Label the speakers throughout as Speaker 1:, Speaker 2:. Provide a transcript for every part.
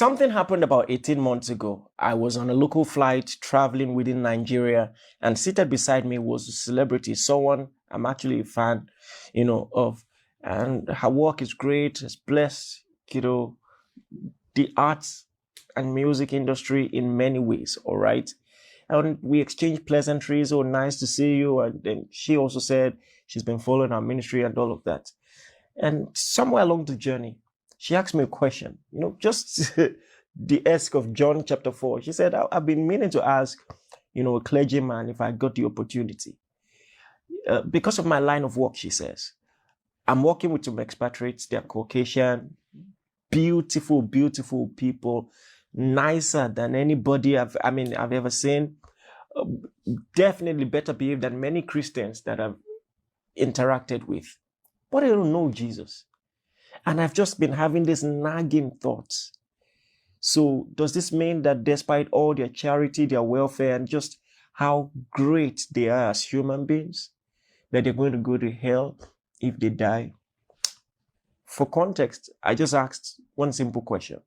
Speaker 1: Something happened about 18 months ago. I was on a local flight traveling within Nigeria, and seated beside me was a celebrity, someone I'm actually a fan, of. And her work is great, it's blessed, the arts and music industry in many ways, all right? And we exchanged pleasantries. Oh, nice to see you. And then she also said she's been following our ministry and all of that. And somewhere along the journey, she asked me a question, just the esque of John chapter 4. She said, I've been meaning to ask, a clergyman if I got the opportunity. Because of my line of work, she says, I'm working with some expatriates. They're Caucasian, beautiful, beautiful people, nicer than anybody I've ever seen. Definitely better behaved than many Christians that I've interacted with. But I don't know Jesus. And I've just been having these nagging thoughts. So does this mean that despite all their charity, their welfare, and just how great they are as human beings, that they're going to go to hell if they die? For context, I just asked one simple question.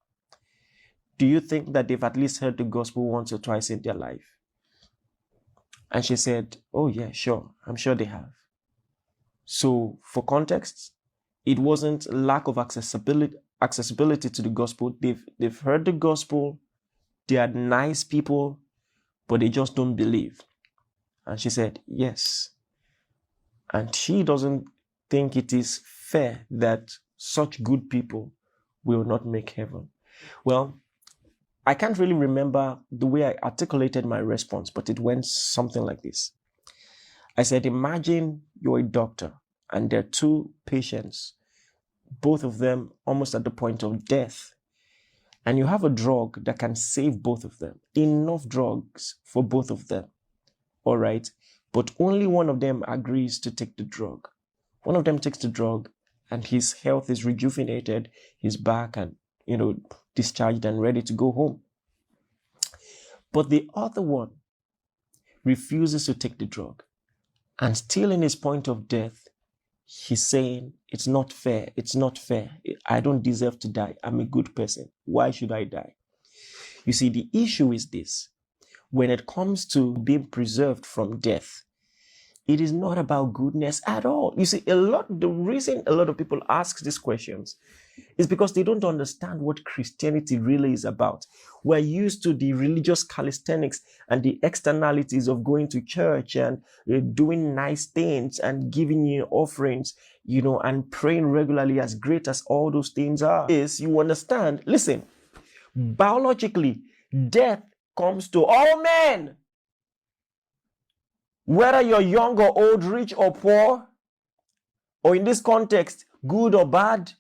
Speaker 1: Do you think that they've at least heard the gospel once or twice in their life? And she said, oh yeah, sure. I'm sure they have. So for context, it wasn't lack of accessibility to the gospel. They've heard the gospel. They are nice people, but they just don't believe. And she said, yes. And she doesn't think it is fair that such good people will not make heaven. Well, I can't really remember the way I articulated my response, but it went something like this. I said, imagine you're a doctor and there are two patients, both of them almost at the point of death. And you have a drug that can save both of them, enough drugs for both of them. All right. But only one of them agrees to take the drug. One of them takes the drug and his health is rejuvenated. He's back and, discharged and ready to go home. But the other one refuses to take the drug. And still in his point of death, he's saying, it's not fair. It's not fair. I don't deserve to die. I'm a good person. Why should I die? You see, the issue is this. When it comes to being preserved from death, it is not about goodness at all. You see, the reason a lot of people ask these questions is because they don't understand what Christianity really is about. We're used to the religious calisthenics and the externalities of going to church and doing nice things and giving you offerings, and praying regularly, as great as all those things are. Is you understand, listen, biologically, death comes to all men. Whether you're young or old, rich or poor, or in this context, good or bad,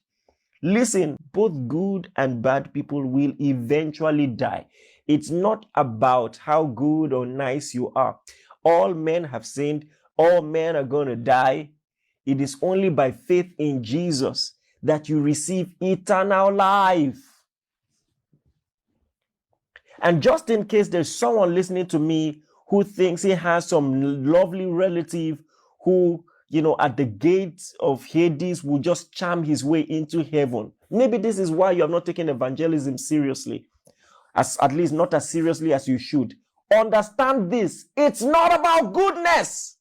Speaker 1: listen, both good and bad people will eventually die. It's not about how good or nice you are. All men have sinned. All men are going to die. It is only by faith in Jesus that you receive eternal life. And just in case there's someone listening to me who thinks he has some lovely relative who, at the gates of Hades will just charm his way into heaven. Maybe this is why you have not taken evangelism seriously, at least not as seriously as you should. Understand this. It's not about goodness.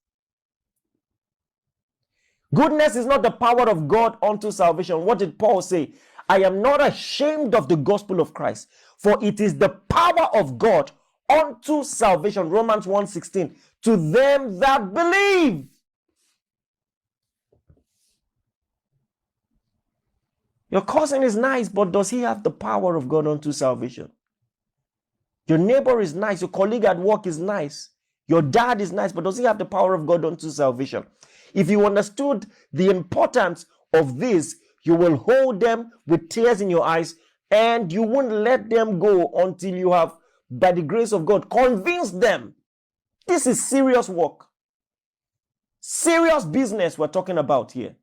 Speaker 1: Goodness is not the power of God unto salvation. What did Paul say? I am not ashamed of the gospel of Christ, for it is the power of God unto salvation. Romans 1:16. To them that believe. Your cousin is nice, but does he have the power of God unto salvation? Your neighbor is nice. Your colleague at work is nice. Your dad is nice, but does he have the power of God unto salvation? If you understood the importance of this, you will hold them with tears in your eyes and you won't let them go until you have, by the grace of God, convinced them. This is serious work. Serious business we're talking about here.